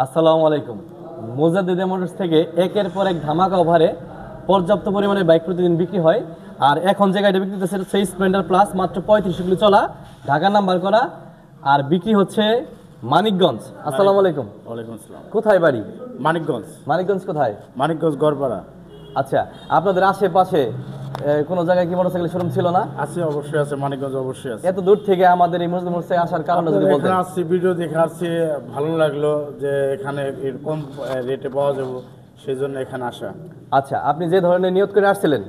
আসসালামু আলাইকুম। মুজাদ্দিদে মোটরস থেকে একের পর এক ধামাকা অফারে পর্যাপ্ত পরিমাণে বাইক প্রতিদিন বিক্রি হয়। আর এখন যে গাড়িটা বিক্রি করতেছে সেই স্প্লেন্ডার প্লাস মাত্র 35 কিলো চলা, ঢাকা নাম্বার করা, আর বিক্রি হচ্ছে মানিকগঞ্জ। আসসালামু আলাইকুম। ওয়ালাইকুম আসসালাম। কোথায় বাড়ি? মানিকগঞ্জ। মানিকগঞ্জ কোথায়? মানিকগঞ্জ গড়পাড়া। আচ্ছা, আপনাদের আশেপাশে কোনো জায়গায় কি মোটরসাইকেল শোরুম ছিল না? আছে, অবশ্যই আছে, মানিকগঞ্জ অবশ্যই আছে। এত দূর থেকে আমাদের এই মুজাদ্দিদ মোটরসে আসার কারণটা যদি বলতেন। এখানে আসছি, ভিডিও দেখে আসছি, ভালো লাগলো যে এখানে এরকম রেটে পাওয়া যাবে, সেই জন্য এখানে আসা। আচ্ছা, আপনি যে ধরনের নিয়ত করে আসছিলেন,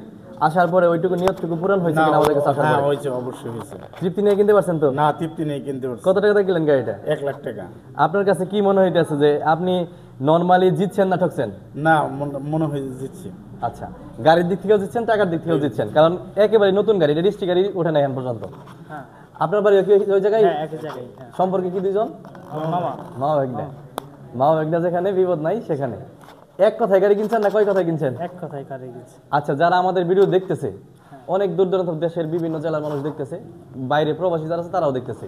আসার পরে ওইটুকু নিয়তটুকু পূরণ হয়েছে কিনা আমাদের কাছে আসার পরে? হ্যাঁ, হয়েছে, অবশ্যই হয়েছে। তৃপ্তি নিয়ে কিনতে পারছেন তো? না, তৃপ্তি নেই, কিনতে পারছি। কত টাকা দিয়ে কিনলেন গাড়িটা? 1 লাখ টাকা। আপনার কাছে কি মনে হইতেছে যে আপনি নরমালি জিতছেন না ঠকছেন? না, মনে হয় জিতছি। আচ্ছা, গাড়ির দিক থেকেও জিতছেন, টাকার দিক থেকেও জিতছেন, কারণ একেবারে নতুন গাড়ি, রেজিস্ট্রি গাড়ি ওঠে না এখন পর্যন্ত। আপনার বাড়ি ওই জায়গায়? সম্পর্কে কি দুইজন? মা ভাগনা যেখানে বিপদ নাই সেখানে। এক কথায় গাড়ি কিনছেন না কয় কথায় কিনছেন? এক কথায় গাড়ি কিনছি। আচ্ছা, যারা আমাদের ভিডিও দেখতেছে, অনেক দূর দূরান্ত দেশের বিভিন্ন জেলার মানুষ দেখতেছে, বাইরে প্রবাসী যারা আছে তারাও দেখতেছে,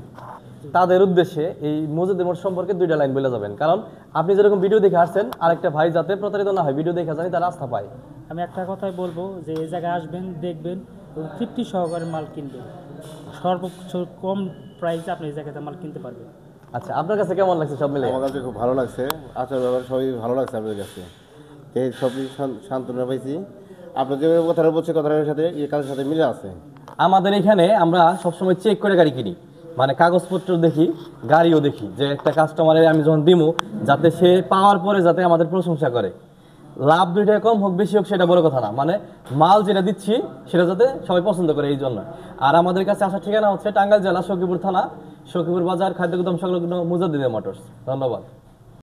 তাদের উদ্দেশ্যে এই মুজাদ্দিদ মোটরস সম্পর্কে দুইটা লাইন বলে যাবেন। কারণ আপনি যেরকম ভিডিও দেখে আসছেন, আরেকটা ভাই যাতে প্রতারিত না হয়, ভিডিও দেখে জানি তারা আস্থা পায়। আমি একটা কথাই বলবো যে এই জায়গায় আসবেন, দেখবেন এবং তৃপ্তি সহকারে মাল কিনবেন। সর্বোচ্চ কম প্রাইসে আপনি এই জায়গাতে মাল কিনতে পারবেন। আচ্ছা, আপনার কাছে কেমন লাগছে সব মিলে? আমার কাছে খুব ভালো লাগছে, আচার ব্যবহার সবই ভালো লাগছে আপনাদের কাছে। এই সবই সান্ত্বনা পাইছি। আপনার যে কথাটা বলছে, কথাটার সাথে এই কাজের সাথে মিলে আছে। আমাদের এখানে আমরা সবসময় চেক করে গাড়ি কিনি, মানে কাগজপত্র দেখি, গাড়িও দেখি, যে একটা কাস্টমারের আমি যখন দিমু যাতে সে পাওয়ার পরে যাতে আমাদের প্রশংসা করে। লাভ 2 টাকা কম হোক বেশি হোক সেটা বড় কথা না, মানে মাল যেটা দিচ্ছি সেটা যাতে সবাই পছন্দ করে, এই জন্য। আর আমাদের কাছে আসার ঠিকানা হচ্ছে টাঙ্গাইল জেলা সখীপুর থানা, সখীপুর বাজার, খাদ্য গুদাম সংলগ্ন মুজাদ্দিদে মোটরস। ধন্যবাদ।